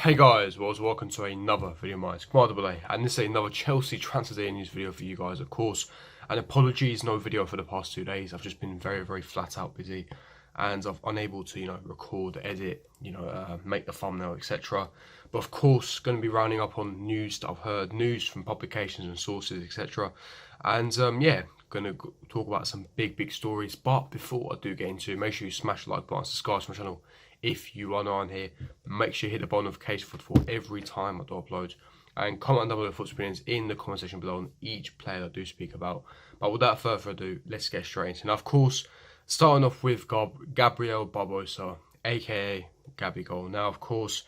Hey guys, welcome to another video of mine. It's Gabriel Barbosa, and this is another Chelsea transfer day news video for you guys, of course. And apologies, no video for the past 2 days. I've just been very flat out busy, and I've unable to record, edit, make the thumbnail, etc. But of course, going to be rounding up on news that I've heard, news from publications and sources, etc. And yeah, going to talk about some big stories. But before I do get into it, make sure you smash the like button, subscribe to my channel. If you are new on here, make sure you hit the bell notification for every time I do upload, and comment down below your thoughts opinions in the comment section below on each player I do speak about. But without further ado, let's get straight into it. Now, of course, starting off with Gabriel Barbosa, aka Gabigol. Now, of course,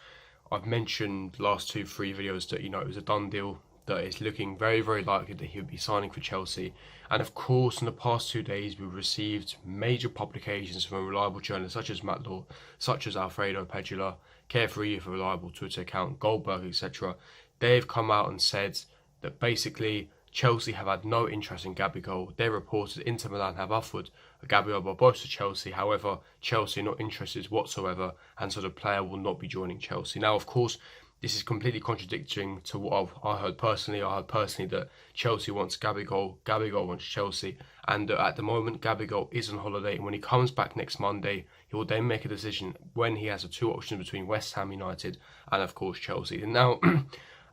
I've mentioned last 2-3 videos that it was a done deal, that it's looking very likely that he'll be signing for Chelsea. And of course, in the past 2 days, we've received major publications from reliable journalists such as Matt Law, such as Alfredo Pedula, Carefree for reliable Twitter account, Goldberg, etc. They've come out and said that basically Chelsea have had no interest in Gabigol. They reported Inter Milan have offered Gabriel Barbosa to Chelsea. However, Chelsea are not interested whatsoever, and so the player will not be joining Chelsea. Now, of course, this is completely contradicting to what I heard personally. I heard personally that Chelsea wants Gabigol, Gabigol wants Chelsea, and at the moment Gabigol is on holiday, and when he comes back next Monday, he will then make a decision when he has the two options between West Ham United and of course Chelsea. And now,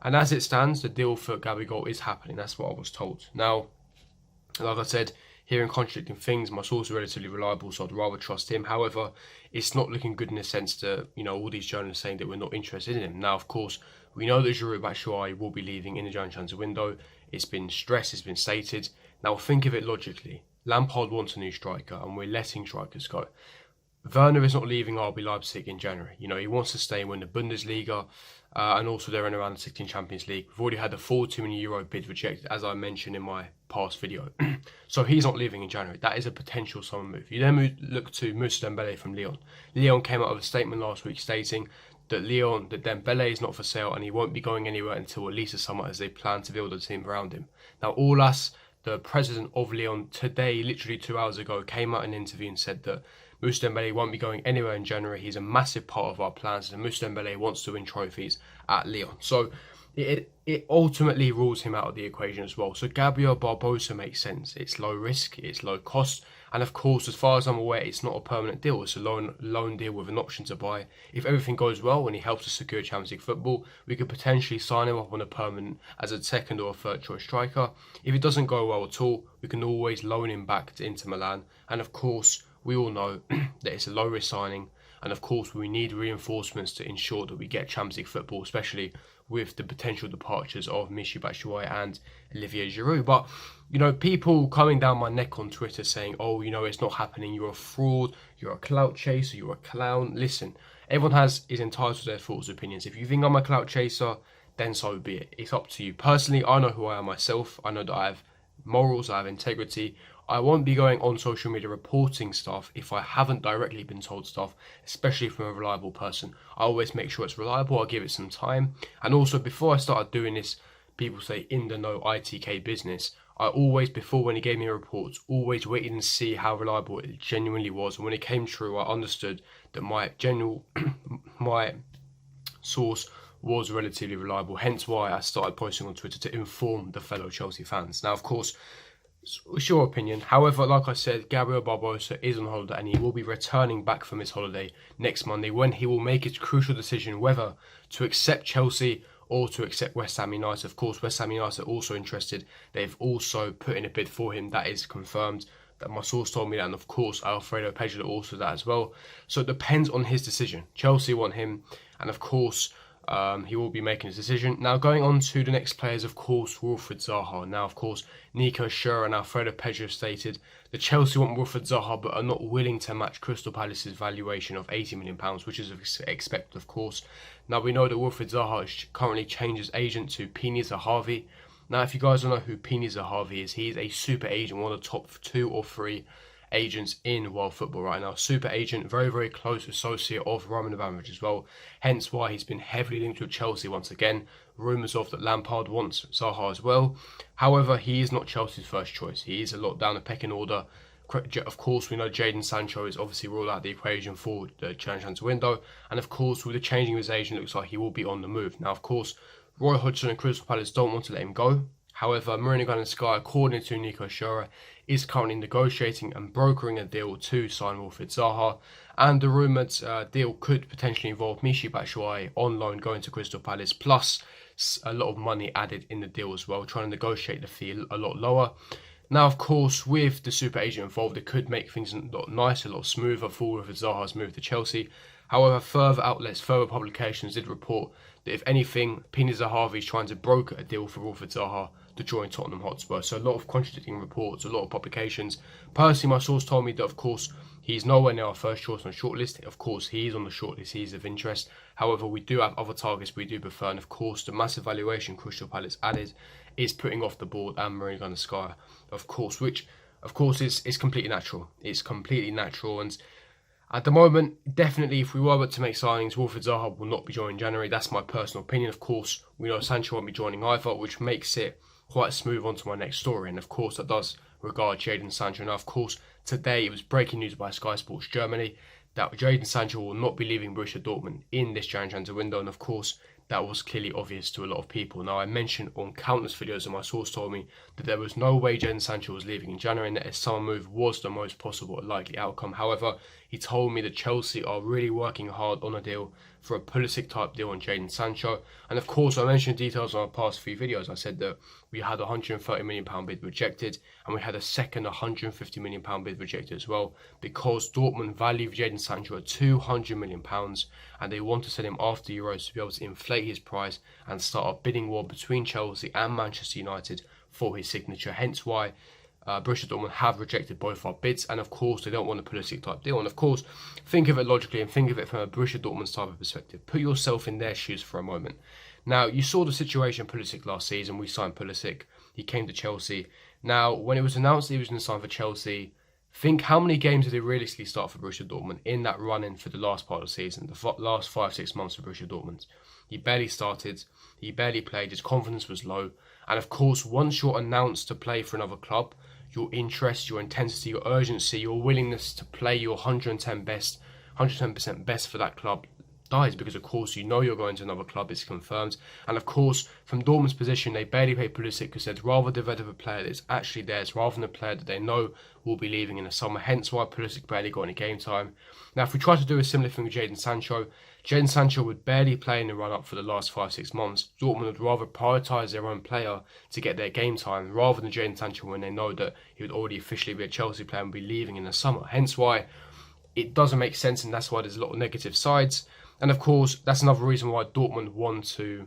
and as it stands, the deal for Gabigol is happening. That's what I was told. Now, like I said, hearing contradicting things, my source is relatively reliable, so I'd rather trust him. However, it's not looking good in the sense that, all these journalists saying that we're not interested in him. Now, of course, we know that Jadon Sancho will be leaving in the January transfer window. It's been stressed, it's been stated. Now, think of it logically. Lampard wants a new striker, and we're letting strikers go. Werner is not leaving RB Leipzig in January. He wants to stay and win the Bundesliga, and also they're in around the 16 Champions League. We've already had the €40 million bid rejected, as I mentioned in my past video. So he's not leaving in January. That is a potential summer move. You then look to Moussa Dembele from Lyon. Lyon came out with a statement last week stating that Dembele is not for sale and he won't be going anywhere until at least the summer, as they plan to build a team around him. Now, Aulas, the president of Lyon, today, literally 2 hours ago, came out in an interview and said that Moussa Dembele won't be going anywhere in January. He's a massive part of our plans, and Moussa Dembele wants to win trophies at Lyon. So it ultimately rules him out of the equation as well. So Gabriel Barbosa makes sense. It's low risk, it's low cost, and of course, as far as I'm aware, it's not a permanent deal. It's a loan deal with an option to buy. If everything goes well and he helps us secure Champions League football, we could potentially sign him up on a permanent as a second or third choice striker. If it doesn't go well at all, we can always loan him back to Inter Milan. And of course, we all know that it's a low risk signing, and of course we need reinforcements to ensure that we get Champions League football, especially with the potential departures of Michy Batshuayi and Olivier Giroud. But people coming down my neck on Twitter saying, oh, it's not happening, you're a fraud, you're a clout chaser, you're a clown. Listen, everyone is entitled to their thoughts and opinions. If you think I'm a clout chaser, then so be it. It's up to you. Personally, I know who I am myself. I know that I have morals, I have integrity. I won't be going on social media reporting stuff if I haven't directly been told stuff, especially from a reliable person. I always make sure it's reliable. I'll give it some time. And also, before I started doing this, people say in the know ITK business, I always, before when he gave me reports, always waited and see how reliable it genuinely was. And when it came true, I understood that my my source was relatively reliable. Hence why I started posting on Twitter to inform the fellow Chelsea fans. Now, of course, it's your opinion. However, like I said, Gabriel Barbosa is on holiday and he will be returning back from his holiday next Monday, when he will make his crucial decision whether to accept Chelsea or to accept West Ham United. Of course, West Ham United are also interested. They've also put in a bid for him. That is confirmed. That my source told me that, and of course Alfredo Pedula also that as well. So it depends on his decision. Chelsea want him, and of course he will be making his decision. Now, going on to the next players, of course, Wilfried Zaha. Now, of course, Nico Schurrer and Alfredo Pedro have stated that Chelsea want Wilfried Zaha but are not willing to match Crystal Palace's valuation of £80 million, which is expected, of course. Now, we know that Wilfried Zaha is currently changed his agent to Pini Zahavi. Now, if you guys don't know who Pini Zahavi is, he is a super agent, one of the top 2 or 3 agents in world football right now. Super agent, very close associate of Roman Abramovich as well. Hence why he's been heavily linked with Chelsea once again. Rumours of that Lampard wants Zaha as well. However, he is not Chelsea's first choice. He is a lot down the pecking order. Of course, we know Jadon Sancho is obviously ruled out the equation for the transfer window, and of course, with the changing of his agent, it looks like he will be on the move. Now, of course, Roy Hodgson and Crystal Palace don't want to let him go. However, Mourinho and Sky, according to Nico Schura, is currently negotiating and brokering a deal to sign Wilfried Zaha, and the rumoured deal could potentially involve Michy Batshuayi on loan going to Crystal Palace, plus a lot of money added in the deal as well, trying to negotiate the fee a lot lower. Now, of course, with the super agent involved, it could make things a lot nicer, a lot smoother for Wilfried Zaha's move to Chelsea. However, further outlets, further publications did report that if anything, Pini Zahavi is trying to broker a deal for Wilfried Zaha to join Tottenham Hotspur. So a lot of contradicting reports, a lot of publications. Personally, my source told me that, of course, he's nowhere near our first choice on the shortlist. Of course, he is on the shortlist. He's of interest. However, we do have other targets we do prefer. And, of course, the massive valuation Crystal Palace added is putting off the board and Mourinho and Sky, of course, which, of course, is completely natural. It's completely natural. And at the moment, definitely, if we were to make signings, Wilfried Zaha will not be joining January. That's my personal opinion. Of course, we know Sancho won't be joining either, which makes it quite smooth onto my next story. And of course, that does regard Jadon Sancho. Now, of course, today it was breaking news by Sky Sports Germany that Jadon Sancho will not be leaving Borussia Dortmund in this January transfer window. And of course, that was clearly obvious to a lot of people. Now, I mentioned on countless videos, and my source told me that there was no way Jadon Sancho was leaving in January, and that a summer move was the most possible likely outcome. However, he told me that Chelsea are really working hard on a deal for a Pulisic type deal on Jadon Sancho. And of course, I mentioned details on our past few videos. I said that we had a £130 million bid rejected, and we had a second £150 million bid rejected as well, because Dortmund value Jadon Sancho at £200 million, and they want to sell him after Euros to be able to inflate his price and start a bidding war between Chelsea and Manchester United for his signature. Hence why Borussia Dortmund have rejected both our bids, and of course they don't want a Pulisic type deal. And of course, think of it logically and think of it from a Borussia Dortmund type of perspective. Put yourself in their shoes for a moment. Now, you saw the situation Pulisic last season. We signed Pulisic. He came to Chelsea. Now, when it was announced that he was going to sign for Chelsea, think how many games did he realistically start for Borussia Dortmund in that run-in for the last part of the season, the last 5-6 months for Borussia Dortmund. He barely started. He barely played. His confidence was low. And of course, once you're announced to play for another club, your interest, your intensity, your urgency, your willingness to play your 110% best for that club dies, because of course you know you're going to another club, it's confirmed. And of course, from Dortmund's position, they barely pay Pulisic because they'd rather develop a player that's actually theirs rather than a player that they know will be leaving in the summer. Hence why Pulisic barely got any game time. Now, if we try to do a similar thing with Jadon Sancho would barely play in the run-up for the last 5-6 months. Dortmund would rather prioritise their own player to get their game time rather than Jadon Sancho when they know that he would already officially be a Chelsea player and be leaving in the summer. Hence why it doesn't make sense, and that's why there's a lot of negative sides. And of course, that's another reason why Dortmund want to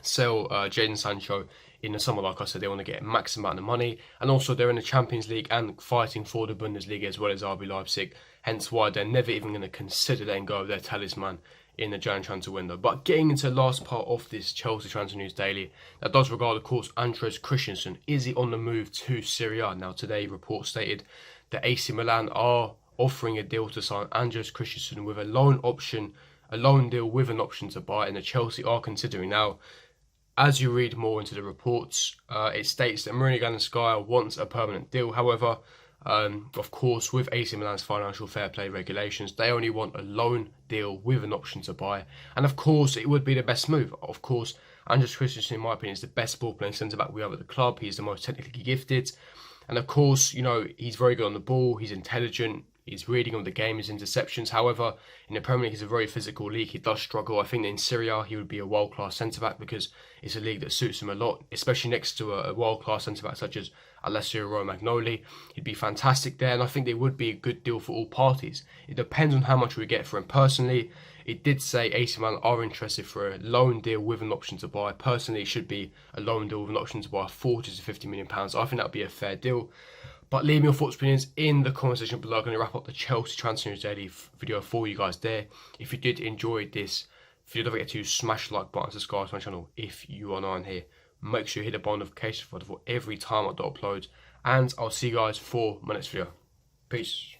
sell Jadon Sancho in the summer. Like I said, they want to get a max amount of money. And also, they're in the Champions League and fighting for the Bundesliga as well as RB Leipzig. Hence why they're never even going to consider letting go of their talisman in the January transfer window. But getting into the last part of this Chelsea Transfer News Daily, that does regard, of course, Andreas Christensen. Is he on the move to Serie A? Now, today, reports stated that AC Milan are offering a deal to sign Andreas Christensen with a loan deal with an option to buy, and the Chelsea are considering. Now, as you read more into the reports, it states that Mourinho and Sky wants a permanent deal. However, of course, with AC Milan's financial fair play regulations, they only want a loan deal with an option to buy. And of course, it would be the best move. Of course, Andreas Christensen, in my opinion, is the best ball-playing centre-back we have at the club. He's the most technically gifted. And of course, you know, he's very good on the ball. He's intelligent. His reading of the game, his interceptions. However, in the Premier League, it's a very physical league. He does struggle. I think that in Serie A, he would be a world-class centre-back because it's a league that suits him a lot, especially next to a world-class centre-back such as Alessio Romagnoli. He'd be fantastic there, and I think they would be a good deal for all parties. It depends on how much we get for him. Personally, it did say AC Milan are interested for a loan deal with an option to buy. Personally, it should be a loan deal with an option to buy £40 to £50 million. I think that would be a fair deal. But leave me your thoughts and opinions in the comment section below. I'm going to wrap up the Chelsea Transfer News Daily video for you guys there. If you did enjoy this video, don't forget to smash the like button, subscribe to my channel if you are new here. Make sure you hit the bell notification for every time I upload. And I'll see you guys for my next video. Peace.